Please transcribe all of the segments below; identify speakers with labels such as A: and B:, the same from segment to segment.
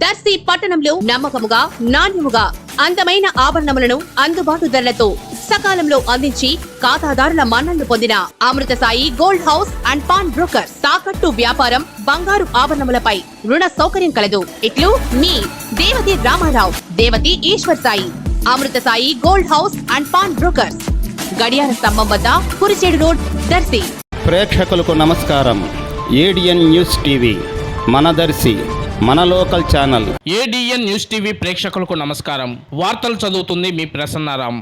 A: దర్శి పట్టణంలో నమ్మకముగా నాణ్యముగా అందమైన ఆభరణములను అందుబాటు ధరలతో సకాలంలో అందించి ఖాతాదారుల మన్ననలు పొందిన Amrutha Sai gold house and pawnbroker. తాకట్టు వ్యాపారం, బంగారు ఆభరణములపై రుణ సౌకర్యం కలదు. ఇట్లు మీ Devathi Ramarao, Devathi Eshwar Sai. Amrutha Sai gold house and pawnbrokers, గడియార స్తంభం వద్ద కురిచేడు రోడ్, దర్శి.
B: ప్రేక్షకులకు నమస్కారం. ఏడిఎన్ న్యూస్ టీవీ మన దర్శి, మన local channel.
C: ADN news TV ప్రేక్షకులకు నమస్కారం. వార్తలు చదువుతుంది మీ ప్రసన్నారాం.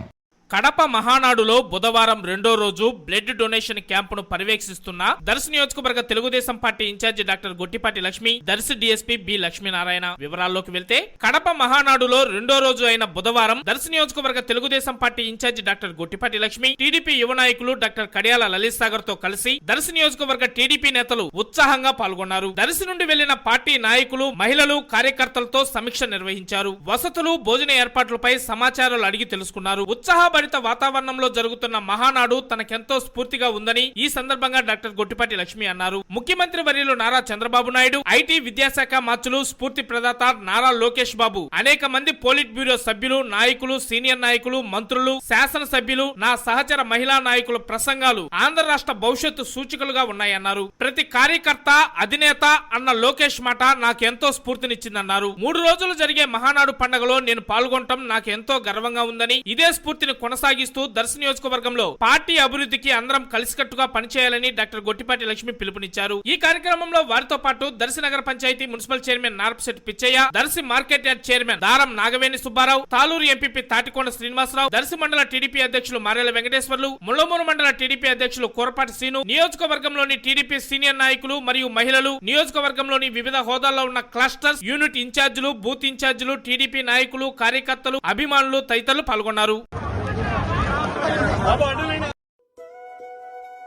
C: కడప మహానాడులో బుధవారం రెండో రోజు బ్లడ్ డొనేషన్ క్యాంపును పర్యవేక్షిస్తున్న దర్శి నియోజకవర్గ Telugu Desam party incharge doctor Gottipati Lakshmi, Darsi DSP B Lakshminarayana. వివరాల్లోకి వెళ్తే, కడప మహానాడులో రెండో రోజు అయిన బుధవారం దర్శి నియోజకవర్గ Telugu Desam party incharge doctor Gottipati Lakshmi, TDP యువ నాయకులు డాక్టర్ కడియాల లలిత్ సాగర్ తో కలిసి దర్శి నియోజకవర్గ టీడీపీ నేతలు ఉత్సాహంగా పాల్గొన్నారు. దర్శి నుండి వెళ్లిన పార్టీ నాయకులు, మహిళలు, కార్యకర్తలతో సమీక్ష నిర్వహించారు. వసతులు, భోజన ఏర్పాట్లపై సమాచారాలు అడిగి తెలుసుకున్నారు. ఉత్సాహభరిత వాతావరణంలో జరుగుతున్న మహానాడు తనకెంతో స్ఫూర్తిగా ఉందని ఈ సందర్భంగా డాక్టర్ గొట్టిపాటి లక్ష్మి అన్నారు. ముఖ్యమంత్రి వర్యులు నారా చంద్రబాబు నాయుడు, ఐటీ విద్యాశాఖ మార్చులు, స్ఫూర్తి ప్రదాత నారా లోకేష్ బాబు, అనేక మంది పోలిట్ బ్యూరో సభ్యులు, నాయకులు, సీనియర్ నాయకులు, మంత్రులు, శాసన సభ్యులు, నా సహచర మహిళా నాయకుల ప్రసంగాలు ఆంధ్ర రాష్ట్ర భవిష్యత్తు సూచికలుగా ఉన్నాయన్నారు. ప్రతి కార్యకర్త, అధినేత అన్న లోకేష్ మాట నాకెంతో స్ఫూర్తినిచ్చిందన్నారు. 3 రోజులు జరిగే మహానాడు పండుగలో నేను పాల్గొనటం నాకు ఎంతో గర్వంగా ఉందని, ఇదే స్ఫూర్తిని కొనసాగిస్తూ దర్శి నియోజకవర్గంలో పార్టీ అభివృద్ధికి అందరం కలిసికట్టుగా పనిచేయాలని డాక్టర్ గొట్టిపాటి లక్ష్మి పిలుపునిచ్చారు. ఈ కార్యక్రమంలో వారితో పాటు దర్శి నగర panchayat municipal chairman Narpasetti Pichaiah, Darsi market yard chairman Daram Nagaveni Subbarao, Taluru MPP Tatikonda Srinivasarao, Darsi మండల టీడీపీ అధ్యక్షులు మారేల వెంకటేశ్వర్లు, ముళ్లమూరు మండల టీడీపీ అధ్యక్షులు కోరపాటి శ్రీను, నియోజకవర్గంలోని టీడీపీ సీనియర్ నాయకులు మరియు మహిళలు, నియోజకవర్గంలోని వివిధ హోదాల్లో ఉన్న క్లస్టర్స్, యూనిట్ ఇన్ఛార్జీలు, బూత్ ఇన్ఛార్జీలు, టీడీపీ నాయకులు, కార్యకర్తలు, అభిమానులు తదితరులు పాల్గొన్నారు.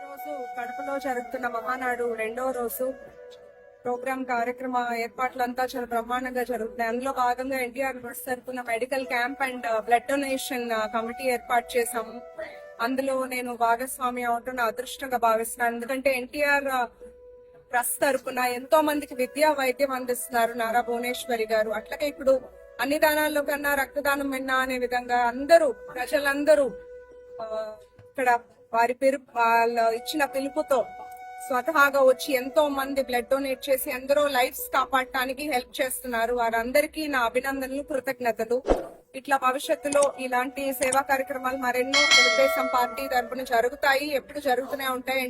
D: రోజు కడపలో జరుగుతున్న మహానాడు రెండో రోజు ప్రోగ్రామ్ కార్యక్రమ ఏర్పాట్లంతా చాలా బ్రహ్మాండంగా జరుగుతున్నాయి. అందులో భాగంగా ఎన్టీఆర్ ట్రస్ట్ తరఫున medical camp and blood donation committee ఏర్పాటు చేశాము. అందులో నేను భాగస్వామి అవటం నా అదృష్టంగా భావిస్తున్నాను. ఎందుకంటే ఎన్టీఆర్ ట్రస్ట్ తరఫున ఎంతో మందికి విద్యా వైద్యం అందిస్తున్నారు నారా భువనేశ్వరి గారు. అట్లాగే ఇప్పుడు అన్ని దానాల్లో కన్నా రక్తదానం విన్నా అనే విధంగా అందరూ ప్రజలందరూ ఇక్కడ వాళ్ళు ఇచ్చిన పిలుపుతో స్వతహాగా వచ్చి ఎంతో మంది బ్లడ్ డొనేట్ చేసి ఎందరో లైఫ్స్ కాపాడటానికి హెల్ప్ చేస్తున్నారు. వారందరికీ నా అభినందనలు, కృతజ్ఞతలు. ఇట్లా భవిష్యత్తులో ఇలాంటి సేవా కార్యక్రమాలు మరెన్నో తెలుగుదేశం పార్టీ తరపున జరుగుతాయి, ఎప్పుడు జరుగుతూనే ఉంటాయి.